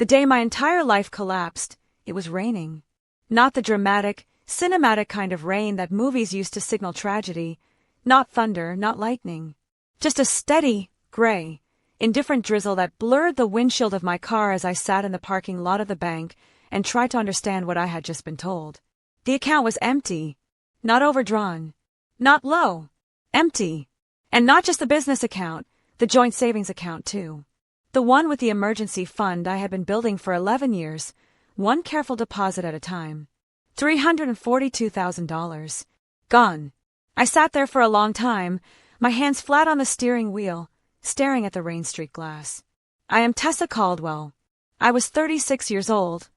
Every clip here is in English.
The day my entire life collapsed, it was raining. Not the dramatic, cinematic kind of rain that movies used to signal tragedy. Not thunder, not lightning. Just a steady, gray, indifferent drizzle that blurred the windshield of my car as I sat in the parking lot of the bank and tried to understand what I had just been told. The account was empty. Not overdrawn. Not low. Empty. And not just the business account, the joint savings account too. The one with the emergency fund I had been building for 11 years, one careful deposit at a time. $342,000. Gone. I sat there for a long time, my hands flat on the steering wheel, staring at the rain-streaked glass. I am Tessa Caldwell. I was 36 years old,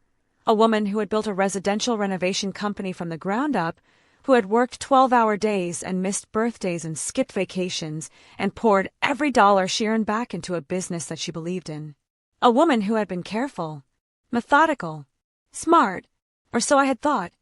a woman who had built a residential renovation company from the ground up, who had worked 12-hour days and missed birthdays and skipped vacations and poured every dollar she earned back into a business that she believed in. A woman who had been careful, methodical, smart, or so I had thought.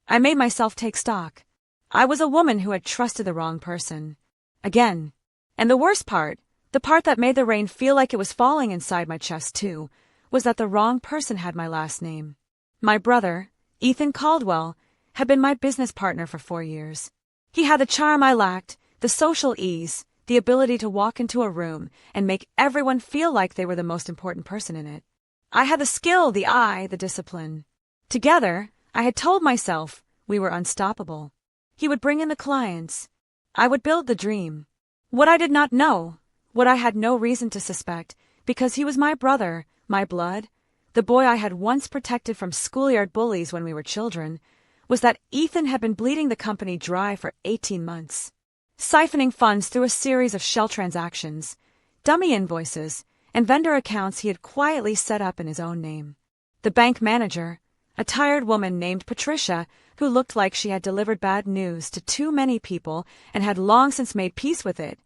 I made myself take stock. I was a woman who had trusted the wrong person. Again. And the worst part, the part that made the rain feel like it was falling inside my chest too, was that the wrong person had my last name. My brother, Ethan Caldwell, had been my business partner for 4 years. He had the charm I lacked, the social ease, the ability to walk into a room and make everyone feel like they were the most important person in it. I had the skill, the eye, the discipline. Together, I had told myself we were unstoppable. He would bring in the clients. I would build the dream. What I did not know, what I had no reason to suspect, because he was my brother, my blood, the boy I had once protected from schoolyard bullies when we were children, was that Ethan had been bleeding the company dry for 18 months, siphoning funds through a series of shell transactions, dummy invoices, and vendor accounts he had quietly set up in his own name. The bank manager, a tired woman named Patricia, who looked like she had delivered bad news to too many people and had long since made peace with it,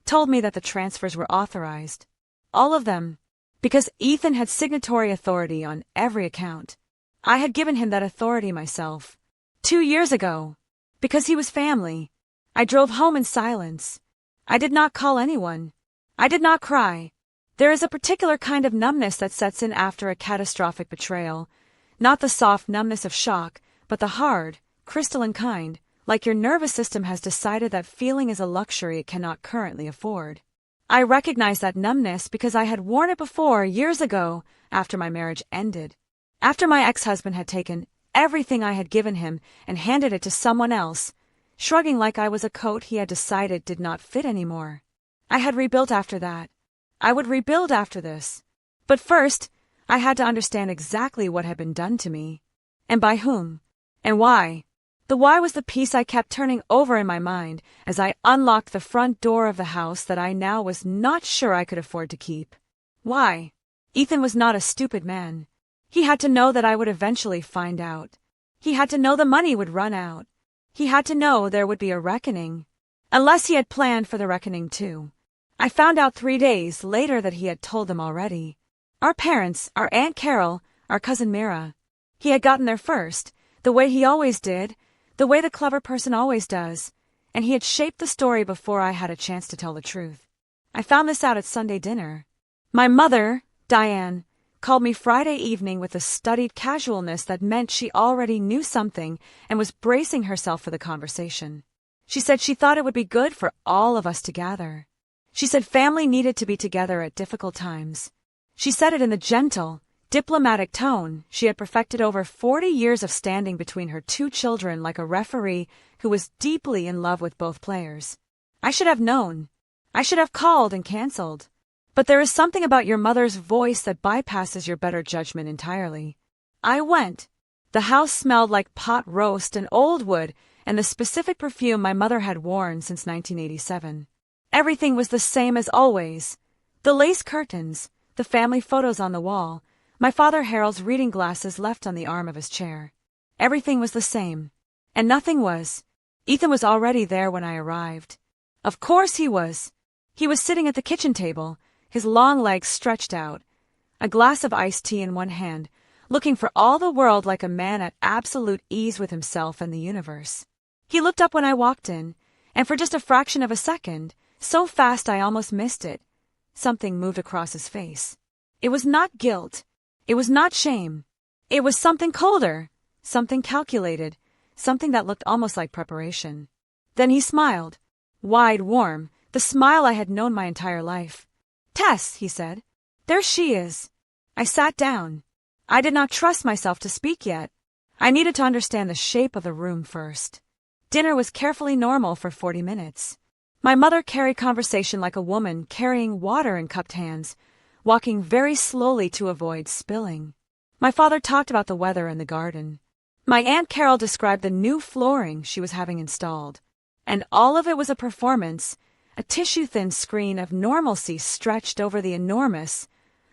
told me that the transfers were authorized. All of them, because Ethan had signatory authority on every account. I had given him that authority myself. 2 years ago, because he was family. I drove home in silence. I did not call anyone. I did not cry. There is a particular kind of numbness that sets in after a catastrophic betrayal. Not the soft numbness of shock, but the hard, crystalline kind, like your nervous system has decided that feeling is a luxury it cannot currently afford. I recognized that numbness because I had worn it before years ago after my marriage ended. After my ex-husband had taken everything I had given him and handed it to someone else, shrugging like I was a coat he had decided did not fit anymore. I had rebuilt after that. I would rebuild after this. But first, I had to understand exactly what had been done to me. And by whom. And why. The why was the piece I kept turning over in my mind as I unlocked the front door of the house that I now was not sure I could afford to keep. Why? Ethan was not a stupid man. He had to know that I would eventually find out. He had to know the money would run out. He had to know there would be a reckoning. Unless he had planned for the reckoning too. I found out 3 days later that he had told them already. Our parents, our Aunt Carol, our cousin Mira. He had gotten there first, the way he always did, the way the clever person always does, and he had shaped the story before I had a chance to tell the truth. I found this out at Sunday dinner. My mother, Diane, called me Friday evening with a studied casualness that meant she already knew something and was bracing herself for the conversation. She said she thought it would be good for all of us to gather. She said family needed to be together at difficult times. She said it in the gentle, diplomatic tone she had perfected over 40 years of standing between her 2 children like a referee who was deeply in love with both players. I should have known. I should have called and canceled. But there is something about your mother's voice that bypasses your better judgment entirely. I went. The house smelled like pot roast and old wood and the specific perfume my mother had worn since 1987. Everything was the same as always. The lace curtains, the family photos on the wall, my father Harold's reading glasses left on the arm of his chair. Everything was the same. And nothing was. Ethan was already there when I arrived. Of course he was. He was sitting at the kitchen table, his long legs stretched out, a glass of iced tea in one hand, looking for all the world like a man at absolute ease with himself and the universe. He looked up when I walked in, and for just a fraction of a second, so fast I almost missed it, something moved across his face. It was not guilt. It was not shame. It was something colder, something calculated, something that looked almost like preparation. Then he smiled. Wide, warm, the smile I had known my entire life. "Tess," he said. "There she is." I sat down. I did not trust myself to speak yet. I needed to understand the shape of the room first. Dinner was carefully normal for 40 minutes. My mother carried conversation like a woman carrying water in cupped hands, walking very slowly to avoid spilling. My father talked about the weather and the garden. My Aunt Carol described the new flooring she was having installed. And all of it was a performance, a tissue-thin screen of normalcy stretched over the enormous,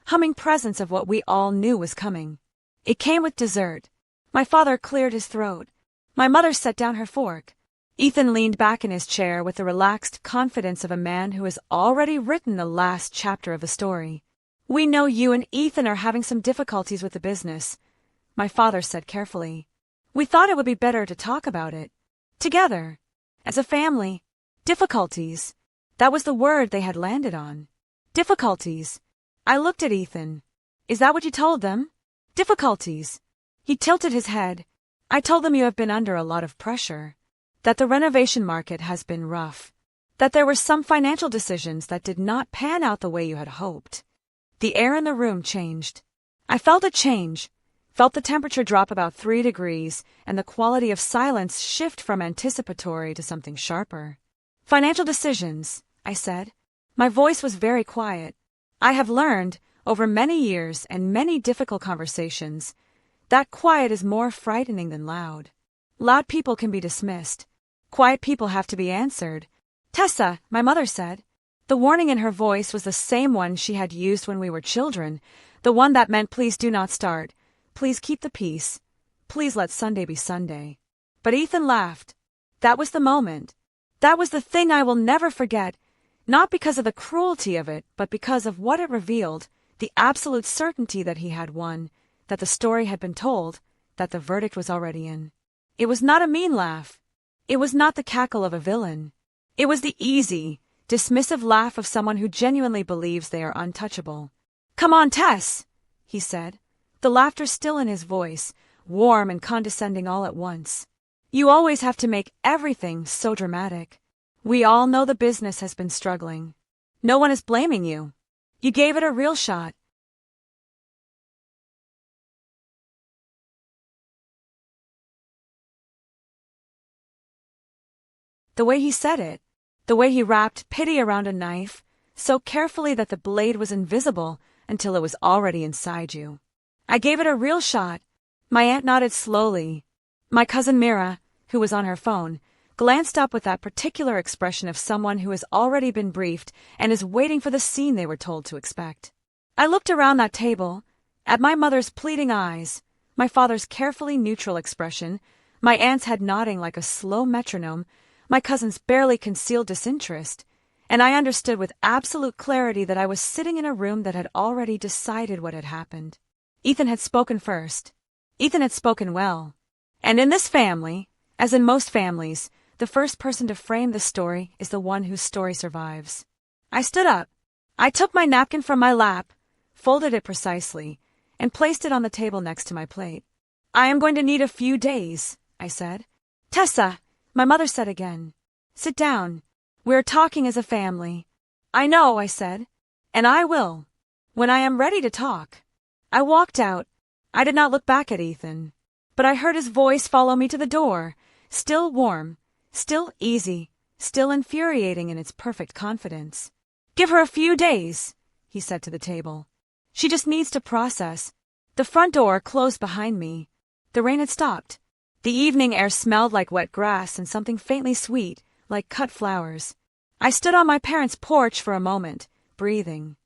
humming presence of what we all knew was coming. It came with dessert. My father cleared his throat. My mother set down her fork. Ethan leaned back in his chair with the relaxed confidence of a man who has already written the last chapter of the story. "We know you and Ethan are having some difficulties with the business," my father said carefully. "We thought it would be better to talk about it. Together. As a family. Difficulties. That was the word they had landed on. Difficulties. I looked at Ethan. "Is that what you told them? Difficulties?" He tilted his head. "I told them you have been under a lot of pressure. That the renovation market has been rough. That there were some financial decisions that did not pan out the way you had hoped." The air in the room changed. I felt a change. Felt the temperature drop about 3 degrees and the quality of silence shift from anticipatory to something sharper. "Financial decisions," I said. My voice was very quiet. I have learned, over many years and many difficult conversations, that quiet is more frightening than loud. Loud people can be dismissed. Quiet people have to be answered. "Tessa," my mother said. The warning in her voice was the same one she had used when we were children, the one that meant please do not start, please keep the peace, please let Sunday be Sunday. But Ethan laughed. That was the moment. That was the thing I will never forget, not because of the cruelty of it, but because of what it revealed, the absolute certainty that he had won, that the story had been told, that the verdict was already in. It was not a mean laugh. It was not the cackle of a villain. It was the easy, dismissive laugh of someone who genuinely believes they are untouchable. "Come on, Tess," he said, the laughter still in his voice, warm and condescending all at once. "You always have to make everything so dramatic. We all know the business has been struggling. No one is blaming you. You gave it a real shot." The way he said it, the way he wrapped pity around a knife, so carefully that the blade was invisible until it was already inside you. "I gave it a real shot." My aunt nodded slowly. My cousin Mira, who was on her phone, glanced up with that particular expression of someone who has already been briefed and is waiting for the scene they were told to expect. I looked around that table, at my mother's pleading eyes, my father's carefully neutral expression, my aunt's head nodding like a slow metronome, my cousin's barely concealed disinterest, and I understood with absolute clarity that I was sitting in a room that had already decided what had happened. Ethan had spoken first. Ethan had spoken well. And in this family, as in most families, the first person to frame the story is the one whose story survives. I stood up. I took my napkin from my lap, folded it precisely, and placed it on the table next to my plate. "I am going to need a few days," I said. "Tessa," my mother said again. "Sit down. We're talking as a family." "I know," I said. "And I will. When I am ready to talk." I walked out. I did not look back at Ethan. But I heard his voice follow me to the door, still warm, still easy, still infuriating in its perfect confidence. "Give her a few days," he said to the table. "She just needs to process." The front door closed behind me. The rain had stopped. The evening air smelled like wet grass and something faintly sweet, like cut flowers. I stood on my parents' porch for a moment, breathing.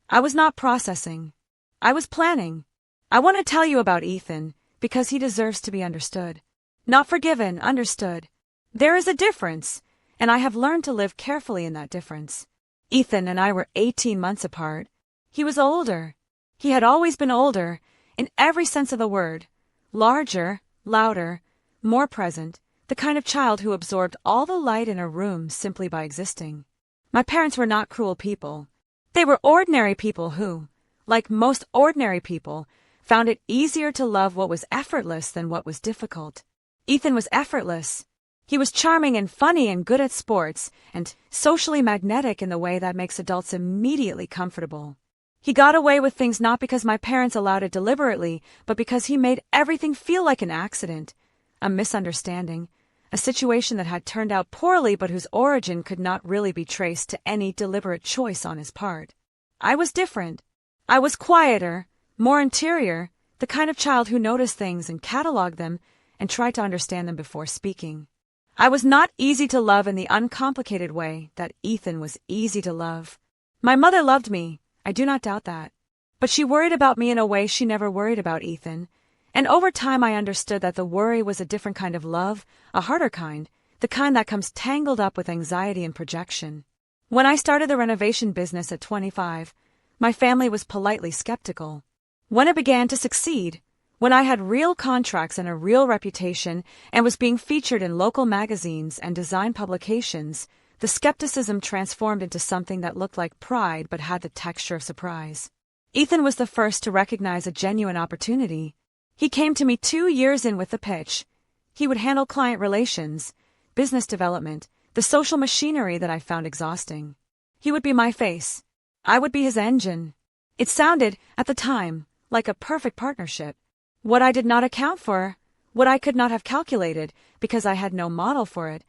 I was not processing. I was planning. I want to tell you about Ethan, because he deserves to be understood. Not forgiven, understood. There is a difference, and I have learned to live carefully in that difference. Ethan and I were 18 months apart. He was older. He had always been older, in every sense of the word. Larger, louder, more present, the kind of child who absorbed all the light in a room simply by existing. My parents were not cruel people. They were ordinary people who, like most ordinary people, found it easier to love what was effortless than what was difficult. Ethan was effortless. He was charming and funny and good at sports, and socially magnetic in the way that makes adults immediately comfortable. He got away with things not because my parents allowed it deliberately, but because he made everything feel like an accident, a misunderstanding, a situation that had turned out poorly but whose origin could not really be traced to any deliberate choice on his part. I was different. I was quieter, more interior, the kind of child who noticed things and cataloged them and tried to understand them before speaking. I was not easy to love in the uncomplicated way that Ethan was easy to love. My mother loved me, I do not doubt that. But she worried about me in a way she never worried about Ethan. And over time I understood that the worry was a different kind of love, a harder kind, the kind that comes tangled up with anxiety and projection. When I started the renovation business at 25, my family was politely skeptical. When it began to succeed, when I had real contracts and a real reputation and was being featured in local magazines and design publications, the skepticism transformed into something that looked like pride but had the texture of surprise. Ethan was the first to recognize a genuine opportunity. He came to me 2 years in with the pitch. He would handle client relations, business development, the social machinery that I found exhausting. He would be my face. I would be his engine. It sounded, at the time, like a perfect partnership. What I did not account for, what I could not have calculated, because I had no model for it,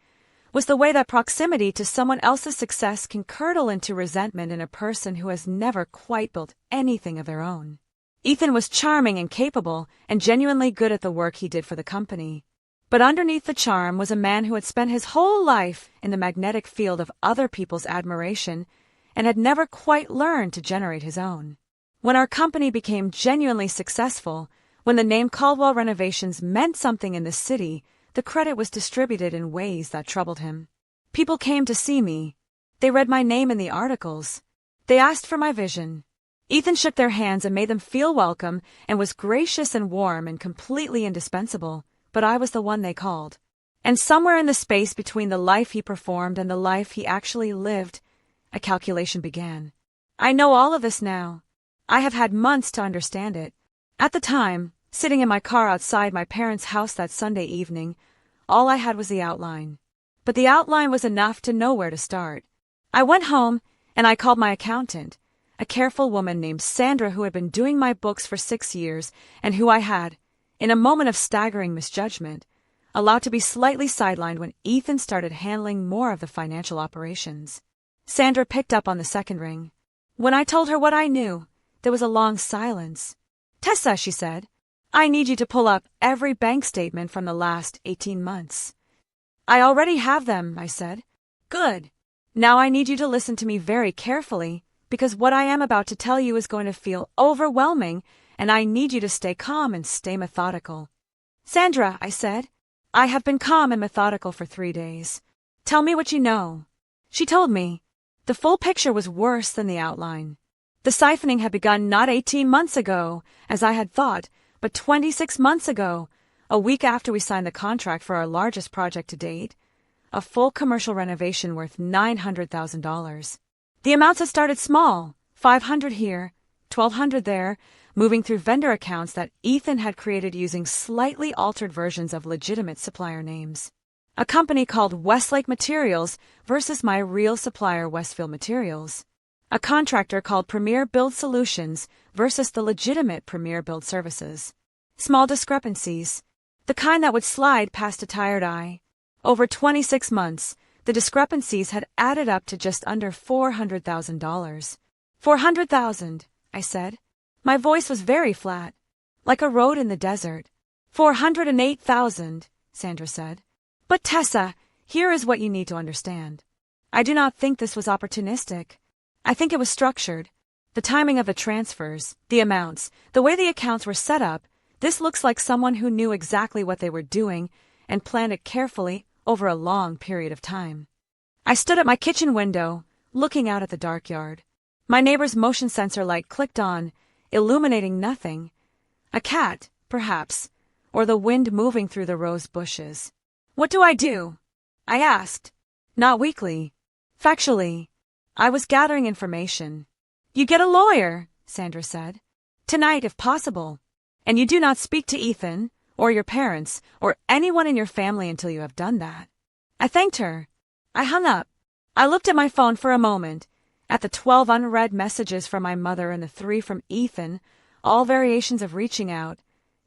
was the way that proximity to someone else's success can curdle into resentment in a person who has never quite built anything of their own. Ethan was charming and capable and genuinely good at the work he did for the company. But underneath the charm was a man who had spent his whole life in the magnetic field of other people's admiration and had never quite learned to generate his own. When our company became genuinely successful, when the name Caldwell Renovations meant something in the city, the credit was distributed in ways that troubled him. People came to see me. They read my name in the articles. They asked for my vision. Ethan shook their hands and made them feel welcome and was gracious and warm and completely indispensable, but I was the one they called. And somewhere in the space between the life he performed and the life he actually lived, a calculation began. I know all of this now. I have had months to understand it. At the time, sitting in my car outside my parents' house that Sunday evening, all I had was the outline. But the outline was enough to know where to start. I went home and I called my accountant, a careful woman named Sandra who had been doing my books for 6 years and who I had, in a moment of staggering misjudgment, allowed to be slightly sidelined when Ethan started handling more of the financial operations. Sandra picked up on the second ring. When I told her what I knew, there was a long silence. "Tessa," she said, "I need you to pull up every bank statement from the last 18 months. "I already have them," I said. "Good. Now I need you to listen to me very carefully, because what I am about to tell you is going to feel overwhelming, and I need you to stay calm and stay methodical." "Sandra," I said, "I have been calm and methodical for 3 days. Tell me what you know." She told me. The full picture was worse than the outline. The siphoning had begun not 18 months ago, as I had thought, but 26 months ago, a week after we signed the contract for our largest project to date, a full commercial renovation worth $900,000. The amounts had started small, $500 here, $1,200 there, moving through vendor accounts that Ethan had created using slightly altered versions of legitimate supplier names. A company called Westlake Materials versus my real supplier Westfield Materials. A contractor called Premier Build Solutions versus the legitimate Premier Build Services. Small discrepancies, the kind that would slide past a tired eye. Over 26 months, the discrepancies had added up to just under $400,000. $400,000, I said. My voice was very flat, like a road in the desert. $408,000, Sandra said. But Tessa, here is what you need to understand. I do not think this was opportunistic. I think it was structured. The timing of the transfers, the amounts, the way the accounts were set up, this looks like someone who knew exactly what they were doing and planned it carefully over a long period of time. I stood at my kitchen window, looking out at the dark yard. My neighbor's motion sensor light clicked on, illuminating nothing. A cat, perhaps, or the wind moving through the rose bushes. "What do I do?" I asked. Not weakly. Factually. I was gathering information. "You get a lawyer," Sandra said. "Tonight, if possible." And you do not speak to Ethan, or your parents, or anyone in your family until you have done that. I thanked her. I hung up. I looked at my phone for a moment, at the 12 unread messages from my mother and the 3 from Ethan, all variations of reaching out,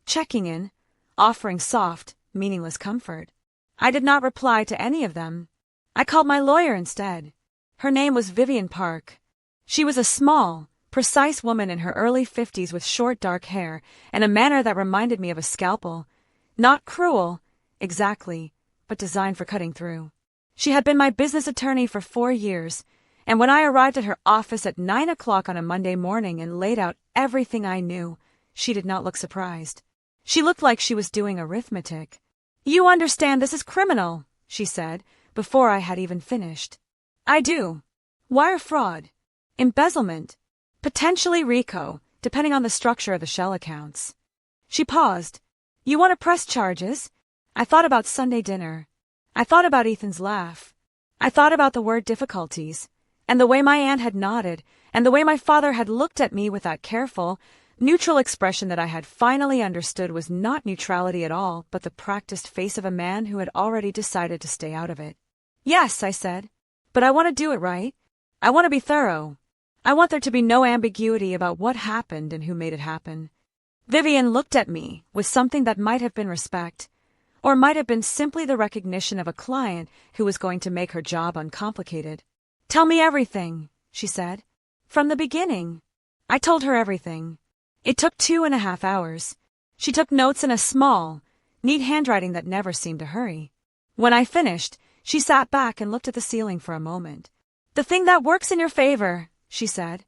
checking in, offering soft, meaningless comfort. I did not reply to any of them. I called my lawyer instead. Her name was Vivian Park. She was a small, precise woman in her early 50s with short dark hair and a manner that reminded me of a scalpel. Not cruel, exactly, but designed for cutting through. She had been my business attorney for 4 years, and when I arrived at her office at 9 o'clock on a Monday morning and laid out everything I knew, she did not look surprised. She looked like she was doing arithmetic. "You understand this is criminal," she said, before I had even finished. "I do. Wire fraud. Embezzlement. Potentially RICO, depending on the structure of the shell accounts." She paused. "You want to press charges?" I thought about Sunday dinner. I thought about Ethan's laugh. I thought about the word difficulties, and the way my aunt had nodded, and the way my father had looked at me with that careful, neutral expression that I had finally understood was not neutrality at all, but the practiced face of a man who had already decided to stay out of it. "Yes," I said, "but I want to do it right. I want to be thorough. I want there to be no ambiguity about what happened and who made it happen." Vivian looked at me with something that might have been respect, or might have been simply the recognition of a client who was going to make her job uncomplicated. "Tell me everything," she said. "From the beginning." I told her everything. It took 2.5 hours. She took notes in a small, neat handwriting that never seemed to hurry. When I finished, she sat back and looked at the ceiling for a moment. "The thing that works in your favor," she said,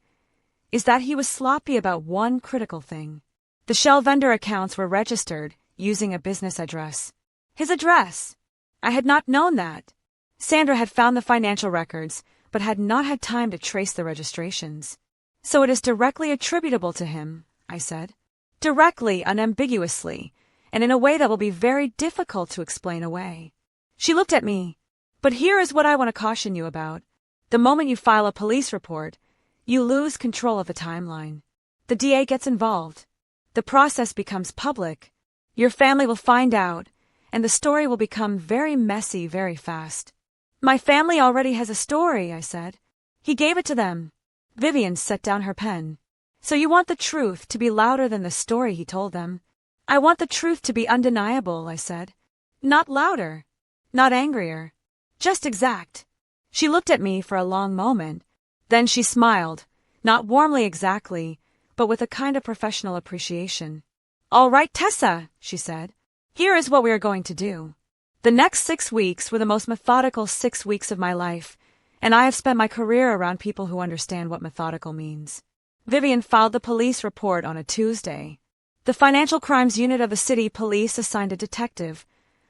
"is that he was sloppy about one critical thing. The shell vendor accounts were registered using a business address. His address. I had not known that. Sandra had found the financial records, but had not had time to trace the registrations. So it is directly attributable to him, I said. Directly, unambiguously, and in a way that will be very difficult to explain away. She looked at me. "But here is what I want to caution you about. The moment you file a police report, you lose control of the timeline. The DA gets involved. The process becomes public. Your family will find out, and the story will become very messy very fast." "My family already has a story," I said. "He gave it to them." Vivian set down her pen. "So you want the truth to be louder than the story he told them?" "I want the truth to be undeniable," I said. "Not louder. Not angrier. Just exact." She looked at me for a long moment. Then she smiled, not warmly exactly, but with a kind of professional appreciation. "All right, Tessa," she said. "Here is what we are going to do. The next 6 weeks were the most methodical 6 weeks of my life, and I have spent my career around people who understand what methodical means." Vivian filed the police report on a Tuesday. The financial crimes unit of the city police assigned a detective,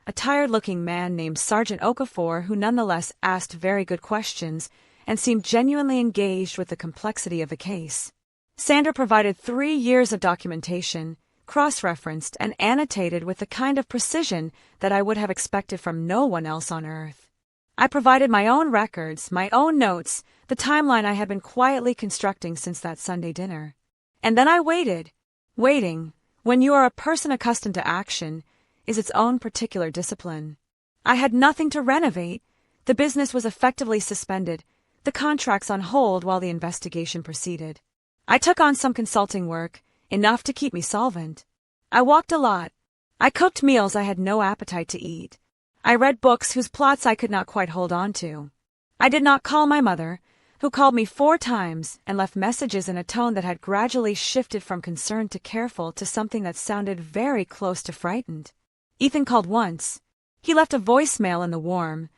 a tired-looking man named Sergeant Okafor, who nonetheless asked very good questions and seemed genuinely engaged with the complexity of the case. Sandra provided 3 years of documentation, cross-referenced and annotated with the kind of precision that I would have expected from no one else on earth. I provided my own records, my own notes, the timeline I had been quietly constructing since that Sunday dinner. And then I waited. Waiting, when you are a person accustomed to action, is its own particular discipline. I had nothing to renovate. The business was effectively suspended, the contracts on hold while the investigation proceeded. I took on some consulting work, enough to keep me solvent. I walked a lot. I cooked meals I had no appetite to eat. I read books whose plots I could not quite hold on to. I did not call my mother, who called me 4 times and left messages in a tone that had gradually shifted from concerned to careful to something that sounded very close to frightened. Ethan called once. He left a voicemail in the warm,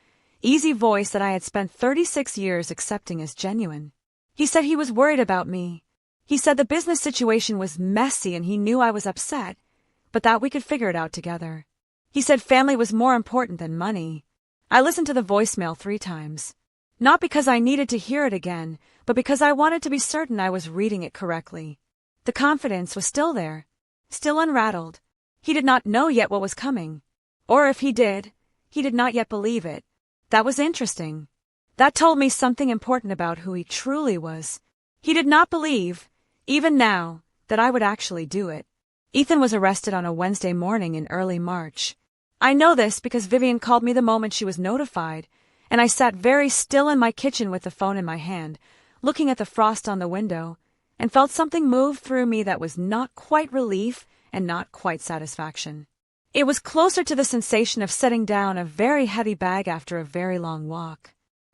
easy voice that I had spent 36 years accepting as genuine. He said he was worried about me. He said the business situation was messy and he knew I was upset, but that we could figure it out together. He said family was more important than money. I listened to the voicemail 3 times. Not because I needed to hear it again, but because I wanted to be certain I was reading it correctly. The confidence was still there, still unrattled. He did not know yet what was coming. Or if he did not yet believe it. That was interesting. That told me something important about who he truly was. He did not believe, even now, that I would actually do it. Ethan was arrested on a Wednesday morning in early March. I know this because Vivian called me the moment she was notified, and I sat very still in my kitchen with the phone in my hand, looking at the frost on the window, and felt something move through me that was not quite relief and not quite satisfaction. It was closer to the sensation of setting down a very heavy bag after a very long walk.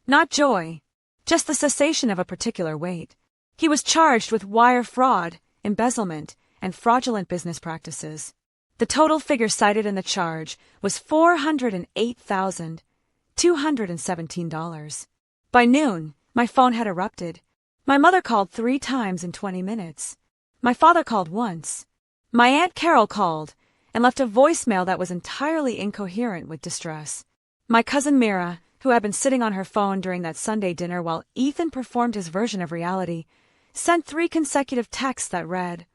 Not joy, just the cessation of a particular weight. He was charged with wire fraud, embezzlement, and fraudulent business practices. The total figure cited in the charge was $408,217. By noon, my phone had erupted. My mother called 3 times in 20 minutes. My father called once. My Aunt Carol called and left a voicemail that was entirely incoherent with distress. My cousin Mira, who had been sitting on her phone during that Sunday dinner while Ethan performed his version of reality, sent 3 consecutive texts that read,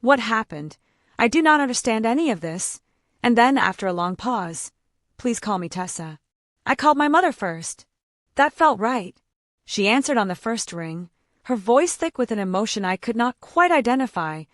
"What happened? I do not understand any of this." And then, after a long pause, "Please call me Tessa." I called my mother first. That felt right. She answered on the first ring, her voice thick with an emotion I could not quite identify,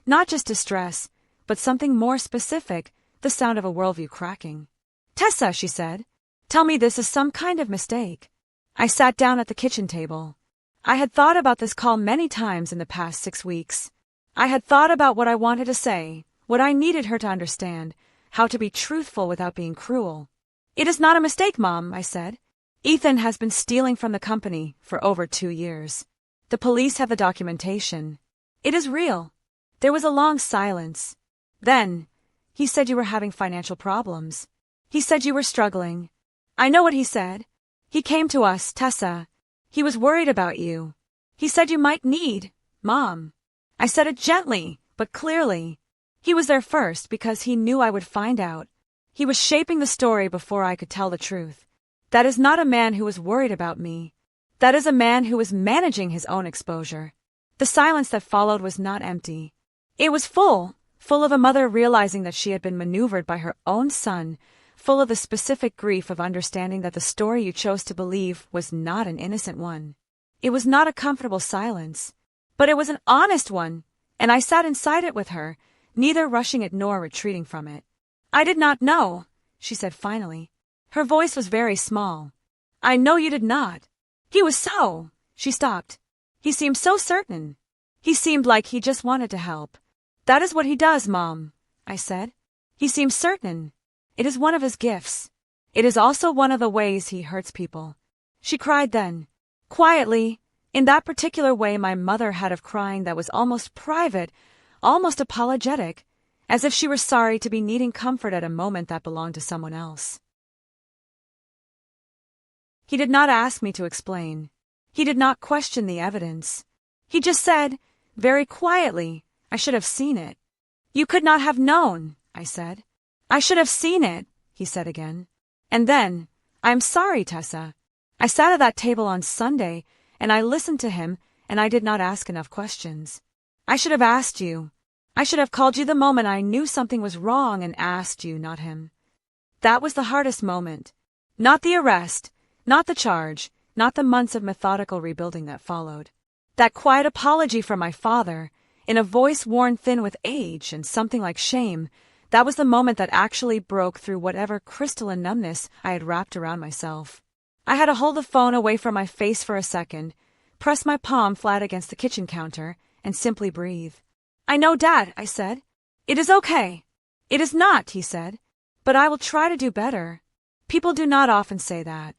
not just distress, but something more specific, the sound of a worldview cracking. "Tessa," she said, "tell me this is some kind of mistake." I sat down at the kitchen table. I had thought about this call many times in the past 6 weeks. I had thought about what I wanted to say, what I needed her to understand, how to be truthful without being cruel. "It is not a mistake, Mom," I said. "Ethan has been stealing from the company for over 2 years. The police have the documentation. It is real." There was a long silence. Then, "He said you were having financial problems. He said you were struggling." "I know what he said. He came to us, Tessa. He was worried about you. He said you might need, Mom." I said it gently, but clearly. He was there first because he knew I would find out. He was shaping the story before I could tell the truth. That is not a man who was worried about me. That is a man who was managing his own exposure. The silence that followed was not empty. It was full of a mother realizing that she had been maneuvered by her own son, full of the specific grief of understanding that the story you chose to believe was not an innocent one. It was not a comfortable silence, but it was an honest one, and I sat inside it with her, neither rushing it nor retreating from it. "I did not know," she said finally. Her voice was very small. "I know you did not. He was so—" She stopped. "He seemed so certain. He seemed like he just wanted to help." "That is what he does, Mom," I said. "He seems certain. It is one of his gifts. It is also one of the ways he hurts people." She cried then, quietly, in that particular way my mother had of crying that was almost private, almost apologetic, as if she were sorry to be needing comfort at a moment that belonged to someone else. He did not ask me to explain. He did not question the evidence. He just said, very quietly, "I should have seen it." "You could not have known," I said. "I should have seen it," he said again. And then, "I am sorry, Tessa. I sat at that table on Sunday, and I listened to him, and I did not ask enough questions. I should have asked you. I should have called you the moment I knew something was wrong and asked you, not him." That was the hardest moment. Not the arrest, not the charge, not the months of methodical rebuilding that followed. That quiet apology from my father, in a voice worn thin with age and something like shame, that was the moment that actually broke through whatever crystalline numbness I had wrapped around myself. I had to hold the phone away from my face for a second, press my palm flat against the kitchen counter, and simply breathe. "I know, Dad," I said. "It is okay." "It is not," he said. "But I will try to do better." People do not often say that.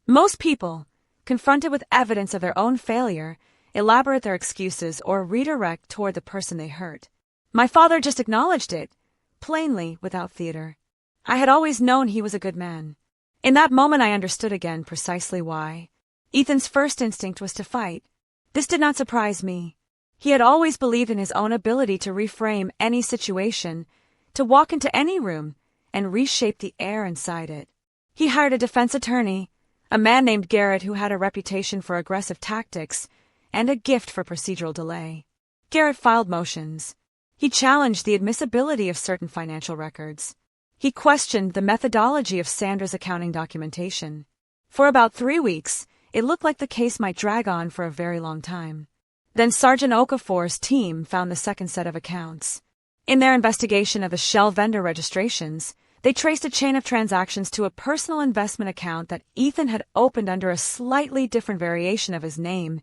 Most people, confronted with evidence of their own failure, elaborate their excuses or redirect toward the person they hurt. My father just acknowledged it, plainly, without theater. I had always known he was a good man. In that moment I understood again precisely why. Ethan's first instinct was to fight. This did not surprise me. He had always believed in his own ability to reframe any situation, to walk into any room, and reshape the air inside it. He hired a defense attorney, a man named Garrett who had a reputation for aggressive tactics, and a gift for procedural delay. Garrett filed motions. He challenged the admissibility of certain financial records. He questioned the methodology of Sandra's accounting documentation. For about 3 weeks, it looked like the case might drag on for a very long time. Then Sergeant Okafor's team found the second set of accounts. In their investigation of the Shell vendor registrations, they traced a chain of transactions to a personal investment account that Ethan had opened under a slightly different variation of his name,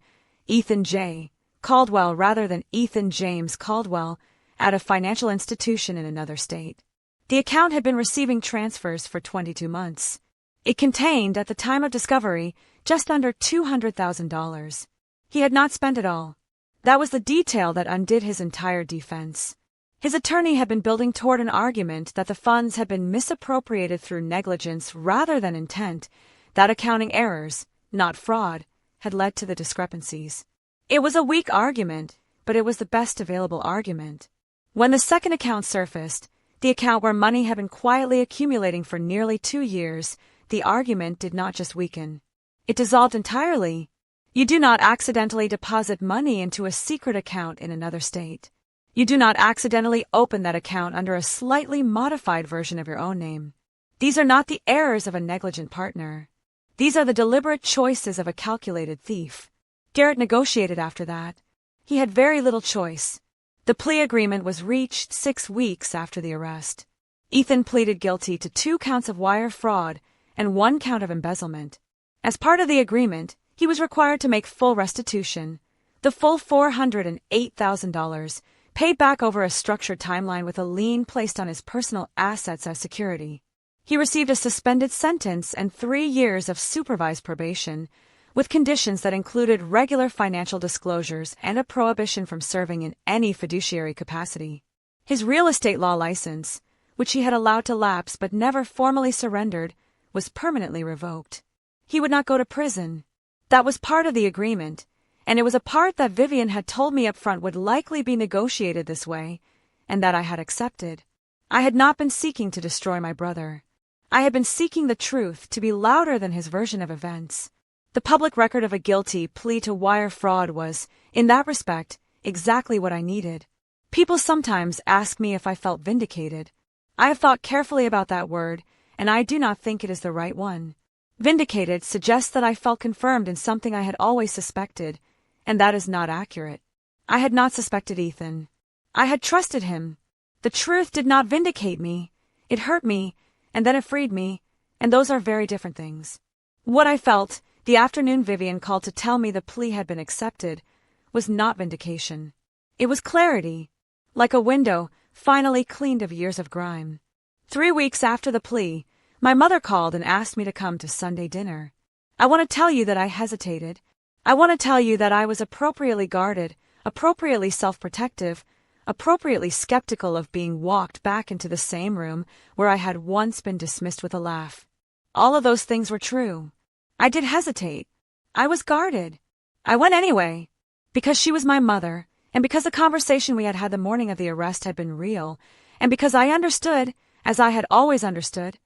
Ethan J. Caldwell rather than Ethan James Caldwell, at a financial institution in another state. The account had been receiving transfers for 22 months. It contained, at the time of discovery, just under $200,000. He had not spent it all. That was the detail that undid his entire defense. His attorney had been building toward an argument that the funds had been misappropriated through negligence rather than intent, that accounting errors, not fraud, had led to the discrepancies. It was a weak argument, but it was the best available argument. When the second account surfaced, the account where money had been quietly accumulating for nearly 2 years, the argument did not just weaken. It dissolved entirely. You do not accidentally deposit money into a secret account in another state. You do not accidentally open that account under a slightly modified version of your own name. These are not the errors of a negligent partner. These are the deliberate choices of a calculated thief. Garrett negotiated after that. He had very little choice. The plea agreement was reached 6 weeks after the arrest. Ethan pleaded guilty to 2 counts of wire fraud and 1 count of embezzlement. As part of the agreement, he was required to make full restitution, the full $408,000, paid back over a structured timeline with a lien placed on his personal assets as security. He received a suspended sentence and 3 years of supervised probation, with conditions that included regular financial disclosures and a prohibition from serving in any fiduciary capacity. His real estate law license, which he had allowed to lapse but never formally surrendered, was permanently revoked. He would not go to prison. That was part of the agreement, and it was a part that Vivian had told me up front would likely be negotiated this way, and that I had accepted. I had not been seeking to destroy my brother. I had been seeking the truth to be louder than his version of events. The public record of a guilty plea to wire fraud was, in that respect, exactly what I needed. People sometimes ask me if I felt vindicated. I have thought carefully about that word, and I do not think it is the right one. Vindicated suggests that I felt confirmed in something I had always suspected, and that is not accurate. I had not suspected Ethan. I had trusted him. The truth did not vindicate me. It hurt me, and then it freed me, and those are very different things. What I felt, the afternoon Vivian called to tell me the plea had been accepted, was not vindication. It was clarity, like a window finally cleaned of years of grime. 3 weeks after the plea, my mother called and asked me to come to Sunday dinner. I want to tell you that I hesitated. I want to tell you that I was appropriately guarded, appropriately self-protective, appropriately skeptical of being walked back into the same room where I had once been dismissed with a laugh. All of those things were true. I did hesitate. I was guarded. I went anyway, because she was my mother, and because the conversation we had had the morning of the arrest had been real, and because I understood, as I had always understood,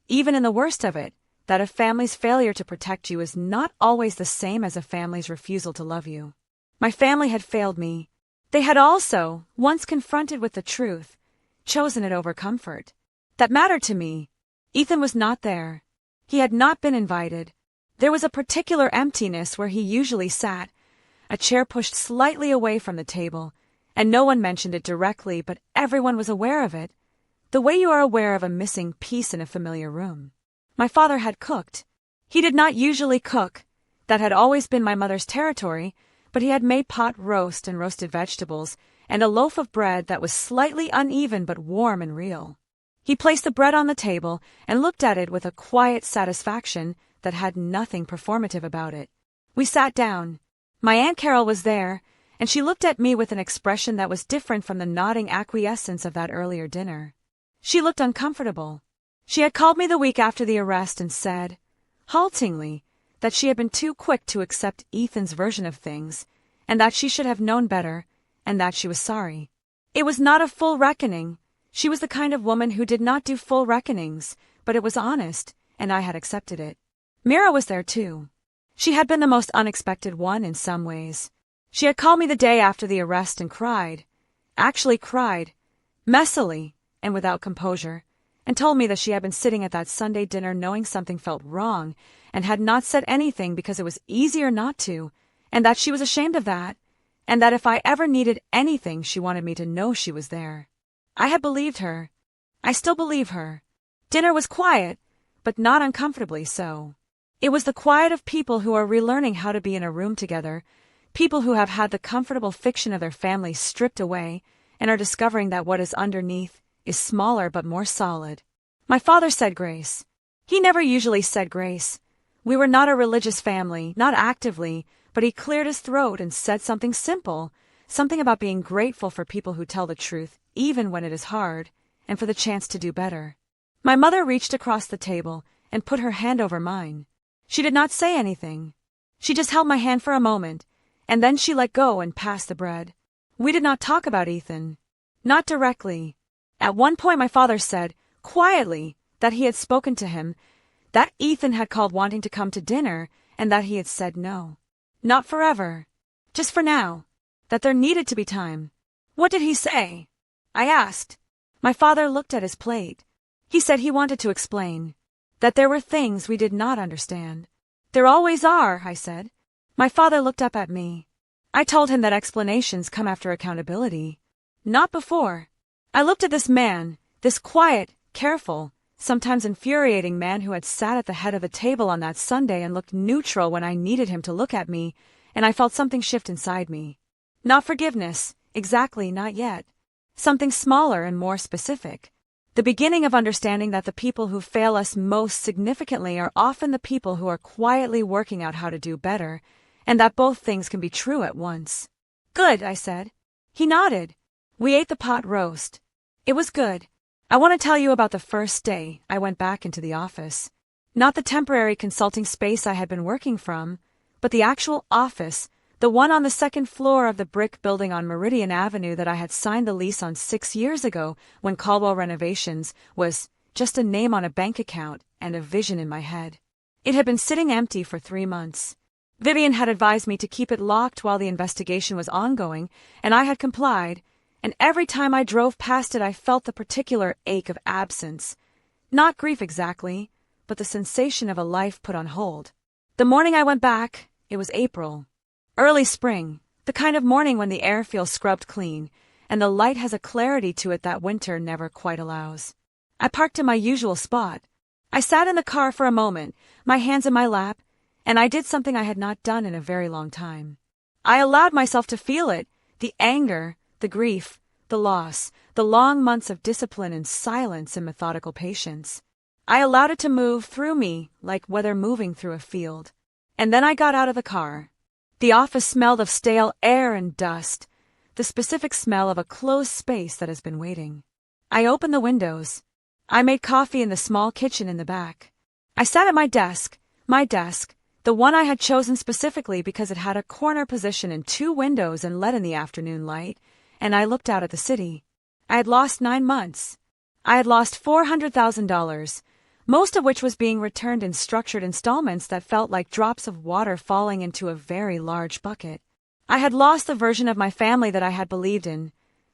even in the worst of it, that a family's failure to protect you is not always the same as a family's refusal to love you. My family had failed me. They had also, once confronted with the truth, chosen it over comfort. That mattered to me. Ethan was not there. He had not been invited. There was a particular emptiness where he usually sat, a chair pushed slightly away from the table, and no one mentioned it directly, but everyone was aware of it, the way you are aware of a missing piece in a familiar room. My father had cooked. He did not usually cook. That had always been my mother's territory, but he had made pot roast and roasted vegetables, and a loaf of bread that was slightly uneven but warm and real. He placed the bread on the table and looked at it with a quiet satisfaction that had nothing performative about it. We sat down. My Aunt Carol was there, and she looked at me with an expression that was different from the nodding acquiescence of that earlier dinner. She looked uncomfortable. She had called me the week after the arrest and said, haltingly, that she had been too quick to accept Ethan's version of things, and that she should have known better, and that she was sorry. It was not a full reckoning. She was the kind of woman who did not do full reckonings, but it was honest, and I had accepted it. Mira was there too. She had been the most unexpected one in some ways. She had called me the day after the arrest and cried, messily and without composure, and told me that she had been sitting at that Sunday dinner knowing something felt wrong and had not said anything because it was easier not to, and that she was ashamed of that, and that if I ever needed anything she wanted me to know she was there. I had believed her. I still believe her. Dinner was quiet, but not uncomfortably so. It was the quiet of people who are relearning how to be in a room together, people who have had the comfortable fiction of their family stripped away and are discovering that what is underneath is smaller but more solid. My father said grace. He never usually said grace. We were not a religious family, not actively, but he cleared his throat and said something simple, something about being grateful for people who tell the truth, even when it is hard, and for the chance to do better. My mother reached across the table and put her hand over mine. She did not say anything. She just held my hand for a moment, and then she let go and passed the bread. We did not talk about Ethan. Not directly. At one point my father said, quietly, that he had spoken to him, that Ethan had called wanting to come to dinner, and that he had said no. Not forever. Just for now. That there needed to be time. What did he say? I asked. My father looked at his plate. He said he wanted to explain. That there were things we did not understand. There always are, I said. My father looked up at me. I told him that explanations come after accountability. Not before. I looked at this man, this quiet, careful, sometimes infuriating man who had sat at the head of the table on that Sunday and looked neutral when I needed him to look at me, and I felt something shift inside me. Not forgiveness, exactly, not yet. Something smaller and more specific. The beginning of understanding that the people who fail us most significantly are often the people who are quietly working out how to do better, and that both things can be true at once. Good, I said. He nodded. We ate the pot roast. It was good. I want to tell you about the first day I went back into the office. Not the temporary consulting space I had been working from, but the actual office, the one on the second floor of the brick building on Meridian Avenue that I had signed the lease on 6 years ago when Caldwell Renovations was just a name on a bank account and a vision in my head. It had been sitting empty for 3 months. Vivian had advised me to keep it locked while the investigation was ongoing, and I had complied, and every time I drove past it I felt the particular ache of absence. Not grief exactly, but the sensation of a life put on hold. The morning I went back, it was April. Early spring, the kind of morning when the air feels scrubbed clean, and the light has a clarity to it that winter never quite allows. I parked in my usual spot. I sat in the car for a moment, my hands in my lap, and I did something I had not done in a very long time. I allowed myself to feel it, the anger, the grief, the loss, the long months of discipline and silence and methodical patience. I allowed it to move through me like weather moving through a field. And then I got out of the car. The office smelled of stale air and dust, the specific smell of a closed space that has been waiting. I opened the windows. I made coffee in the small kitchen in the back. I sat at my desk, the one I had chosen specifically because it had a corner position and 2 windows and let in the afternoon light, and I looked out at the city. I had lost 9 months. I had lost $400,000, most of which was being returned in structured installments that felt like drops of water falling into a very large bucket. I had lost the version of my family that I had believed in,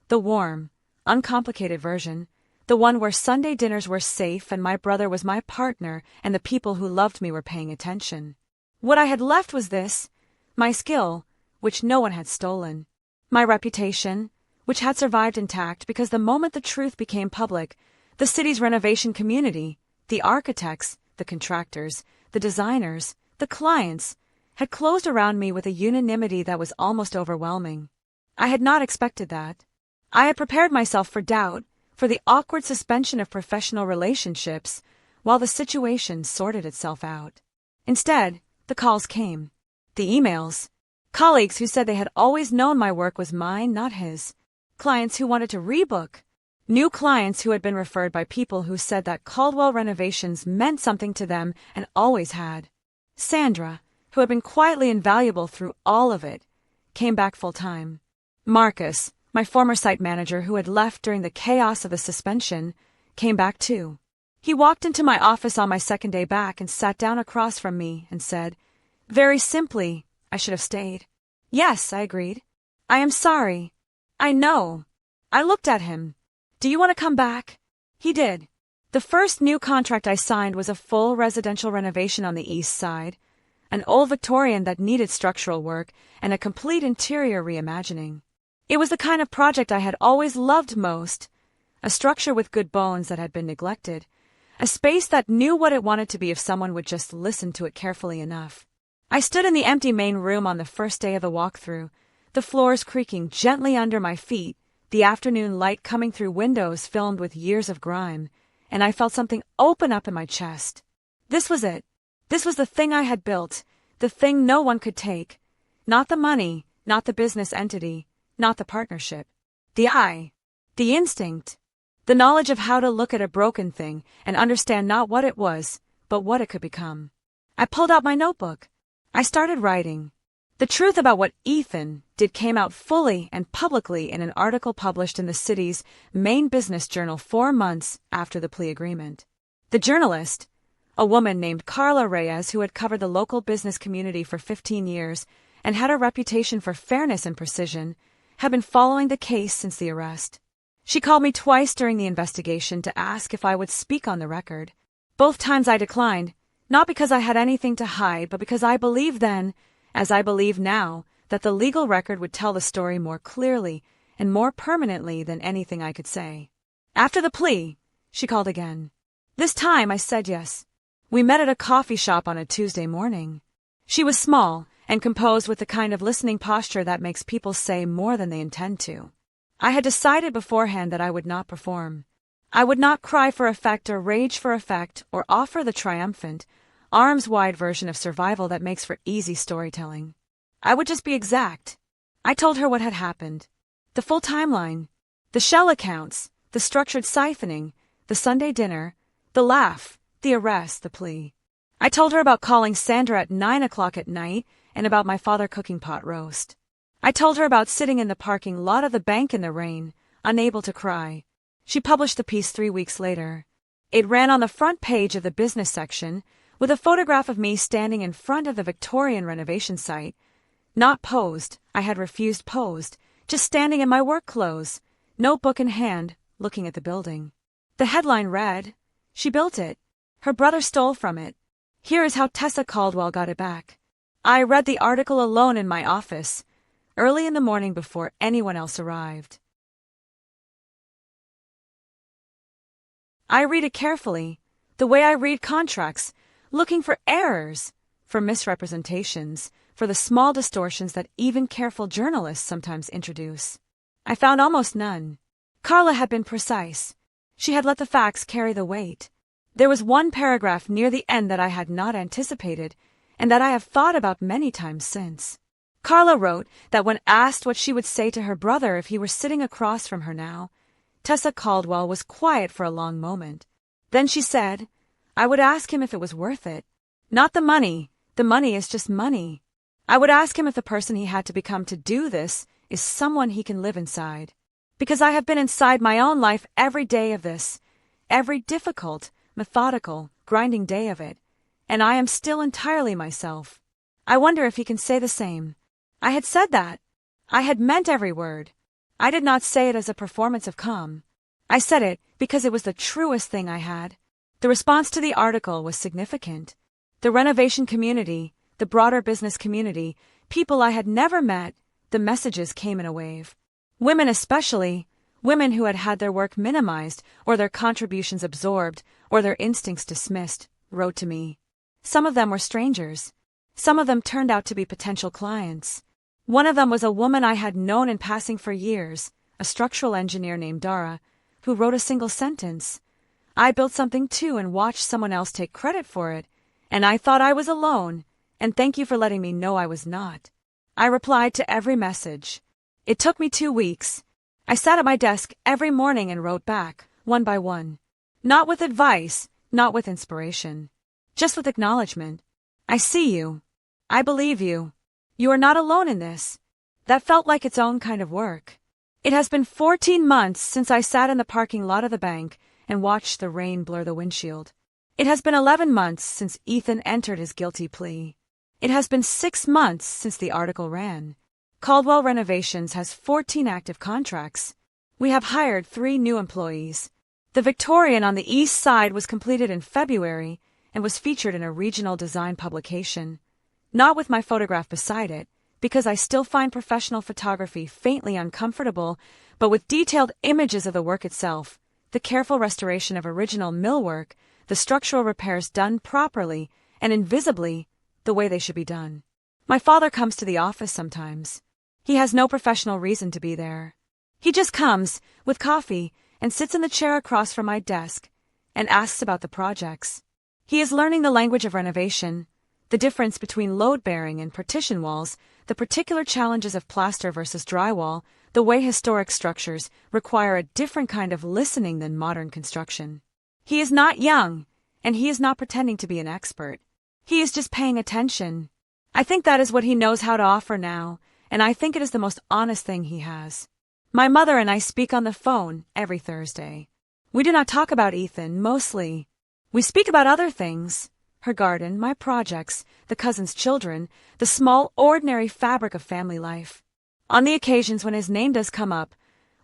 the warm, uncomplicated version, the one where Sunday dinners were safe and my brother was my partner and the people who loved me were paying attention. What I had left was this, my skill, which no one had stolen, my reputation, which had survived intact because the moment the truth became public, the city's renovation community, the architects, the contractors, the designers, the clients, had closed around me with a unanimity that was almost overwhelming. I had not expected that. I had prepared myself for doubt, for the awkward suspension of professional relationships, while the situation sorted itself out. Instead, the calls came. The emails. Colleagues who said they had always known my work was mine, not his. Clients who wanted to rebook. New clients who had been referred by people who said that Caldwell Renovations meant something to them and always had. Sandra, who had been quietly invaluable through all of it, came back full-time. Marcus, my former site manager who had left during the chaos of the suspension, came back too. He walked into my office on my second day back and sat down across from me and said, very simply, I should have stayed. Yes, I agreed. I am sorry. I know. I looked at him. Do you want to come back? He did. The first new contract I signed was a full residential renovation on the east side, an old Victorian that needed structural work and a complete interior reimagining. It was the kind of project I had always loved most, a structure with good bones that had been neglected, a space that knew what it wanted to be if someone would just listen to it carefully enough. I stood in the empty main room on the first day of the walkthrough, the floors creaking gently under my feet, the afternoon light coming through windows filmed with years of grime, and I felt something open up in my chest. This was it. This was the thing I had built, the thing no one could take. Not the money, not the business entity, not the partnership. The eye. The instinct. The knowledge of how to look at a broken thing and understand not what it was, but what it could become. I pulled out my notebook. I started writing. The truth about what Ethan did came out fully and publicly in an article published in the city's main business journal 4 months after the plea agreement. The journalist, a woman named Carla Reyes who had covered the local business community for 15 years and had a reputation for fairness and precision, had been following the case since the arrest. She called me twice during the investigation to ask if I would speak on the record. Both times I declined, not because I had anything to hide, but because I believed then, as I believe now, that the legal record would tell the story more clearly and more permanently than anything I could say. After the plea, she called again. This time I said yes. We met at a coffee shop on a Tuesday morning. She was small and composed with the kind of listening posture that makes people say more than they intend to. I had decided beforehand that I would not perform. I would not cry for effect or rage for effect or offer the triumphant, arms-wide version of survival that makes for easy storytelling. I would just be exact. I told her what had happened. The full timeline. The shell accounts, the structured siphoning, the Sunday dinner, the laugh, the arrest, the plea. I told her about calling Sandra at 9 o'clock at night and about my father cooking pot roast. I told her about sitting in the parking lot of the bank in the rain, unable to cry. She published the piece 3 weeks later. It ran on the front page of the business section, with a photograph of me standing in front of the Victorian renovation site. Not posed, I had refused posed, just standing in my work clothes, notebook in hand, looking at the building. The headline read, "She built it. Her brother stole from it. Here is how Tessa Caldwell got it back." I read the article alone in my office, early in the morning before anyone else arrived. I read it carefully, the way I read contracts, looking for errors, for misrepresentations, for the small distortions that even careful journalists sometimes introduce. I found almost none. Carla had been precise. She had let the facts carry the weight. There was one paragraph near the end that I had not anticipated, and that I have thought about many times since. Carla wrote that when asked what she would say to her brother if he were sitting across from her now, Tessa Caldwell was quiet for a long moment. Then she said, "I would ask him if it was worth it. Not the money is just money. I would ask him if the person he had to become to do this is someone he can live inside. Because I have been inside my own life every day of this, every difficult, methodical, grinding day of it, and I am still entirely myself. I wonder if he can say the same." I had said that. I had meant every word. I did not say it as a performance of calm. I said it because it was the truest thing I had. The response to the article was significant. The renovation community, the broader business community, people I had never met, the messages came in a wave. Women especially, women who had had their work minimized or their contributions absorbed or their instincts dismissed, wrote to me. Some of them were strangers. Some of them turned out to be potential clients. One of them was a woman I had known in passing for years, a structural engineer named Dara, who wrote a single sentence. "I built something too and watched someone else take credit for it, and I thought I was alone, and thank you for letting me know I was not." I replied to every message. It took me 2 weeks. I sat at my desk every morning and wrote back, one by one. Not with advice, not with inspiration. Just with acknowledgement. I see you. I believe you. You are not alone in this. That felt like its own kind of work. It has been 14 months since I sat in the parking lot of the bank and watched the rain blur the windshield. It has been 11 months since Ethan entered his guilty plea. It has been 6 months since the article ran. Caldwell Renovations has 14 active contracts. We have hired 3 new employees. The Victorian on the east side was completed in February and was featured in a regional design publication. Not with my photograph beside it, because I still find professional photography faintly uncomfortable, but with detailed images of the work itself, the careful restoration of original millwork, the structural repairs done properly and invisibly the way they should be done. My father comes to the office sometimes. He has no professional reason to be there. He just comes, with coffee, and sits in the chair across from my desk, and asks about the projects. He is learning the language of renovation, the difference between load-bearing and partition walls, the particular challenges of plaster versus drywall, the way historic structures require a different kind of listening than modern construction. He is not young, and he is not pretending to be an expert. He is just paying attention. I think that is what he knows how to offer now, and I think it is the most honest thing he has. My mother and I speak on the phone every Thursday. We do not talk about Ethan, mostly. We speak about other things. Her garden, my projects, the cousins' children, the small, ordinary fabric of family life. On the occasions when his name does come up,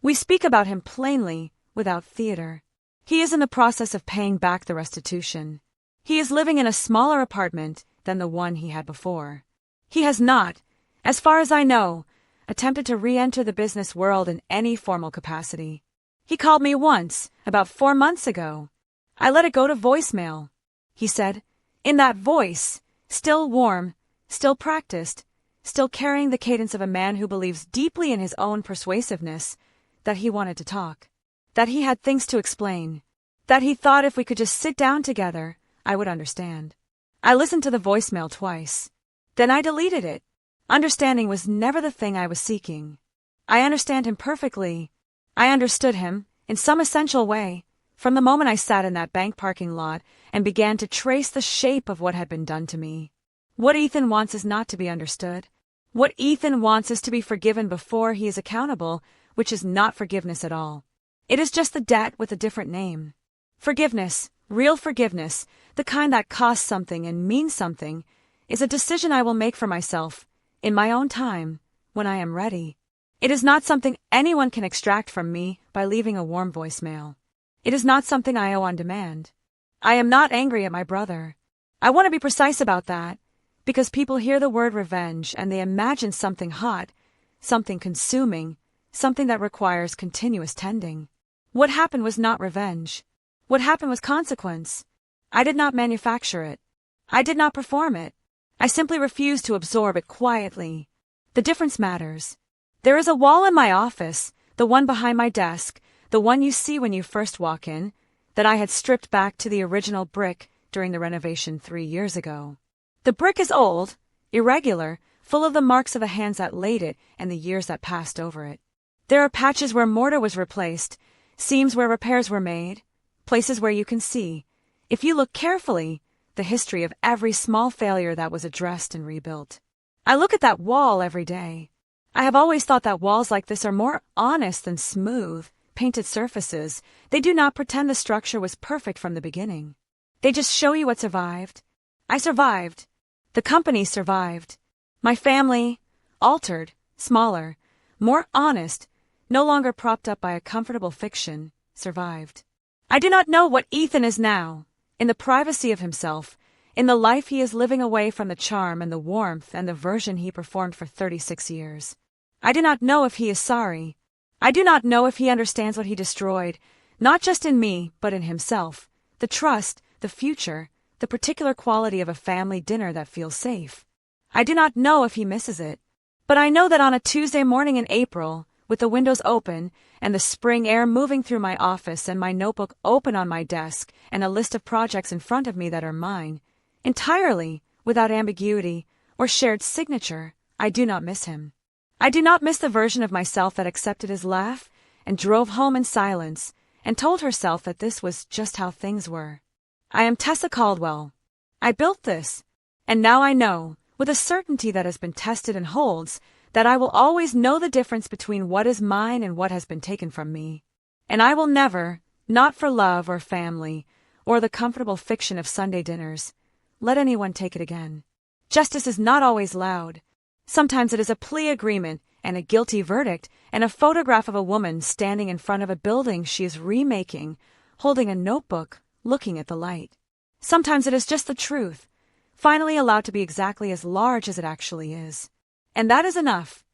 we speak about him plainly, without theater. He is in the process of paying back the restitution. He is living in a smaller apartment than the one he had before. He has not, as far as I know, attempted to re-enter the business world in any formal capacity. He called me once, about 4 months ago. I let it go to voicemail. He said, in that voice, still warm, still practiced, still carrying the cadence of a man who believes deeply in his own persuasiveness, that he wanted to talk, that he had things to explain, that he thought if we could just sit down together, I would understand. I listened to the voicemail twice. Then I deleted it. Understanding was never the thing I was seeking. I understand him perfectly. I understood him, in some essential way, from the moment I sat in that bank parking lot and began to trace the shape of what had been done to me. What Ethan wants is not to be understood. What Ethan wants is to be forgiven before he is accountable, which is not forgiveness at all. It is just the debt with a different name. Forgiveness, real forgiveness, the kind that costs something and means something, is a decision I will make for myself, in my own time, when I am ready. It is not something anyone can extract from me by leaving a warm voicemail. It is not something I owe on demand. I am not angry at my brother. I want to be precise about that, because people hear the word revenge and they imagine something hot, something consuming, something that requires continuous tending. What happened was not revenge. What happened was consequence. I did not manufacture it. I did not perform it. I simply refused to absorb it quietly. The difference matters. There is a wall in my office, the one behind my desk, the one you see when you first walk in, that I had stripped back to the original brick during the renovation 3 years ago. The brick is old, irregular, full of the marks of the hands that laid it and the years that passed over it. There are patches where mortar was replaced, seams where repairs were made, places where you can see, if you look carefully, the history of every small failure that was addressed and rebuilt. I look at that wall every day. I have always thought that walls like this are more honest than smooth, painted surfaces. They do not pretend the structure was perfect from the beginning. They just show you what survived. I survived. The company survived. My family, altered, smaller, more honest, no longer propped up by a comfortable fiction, survived. I do not know what Ethan is now, in the privacy of himself, in the life he is living away from the charm and the warmth and the version he performed for 36 years. I do not know if he is sorry. I do not know if he understands what he destroyed, not just in me, but in himself, the trust, the future, the particular quality of a family dinner that feels safe. I do not know if he misses it, but I know that on a Tuesday morning in April, with the windows open and the spring air moving through my office and my notebook open on my desk and a list of projects in front of me that are mine, entirely, without ambiguity or shared signature, I do not miss him. I do not miss the version of myself that accepted his laugh and drove home in silence and told herself that this was just how things were. I am Tessa Caldwell. I built this, and now I know, with a certainty that has been tested and holds, that I will always know the difference between what is mine and what has been taken from me. And I will never, not for love or family, or the comfortable fiction of Sunday dinners, let anyone take it again. Justice is not always loud. Sometimes it is a plea agreement and a guilty verdict and a photograph of a woman standing in front of a building she is remaking, holding a notebook, looking at the light. Sometimes it is just the truth, finally allowed to be exactly as large as it actually is. And that is enough.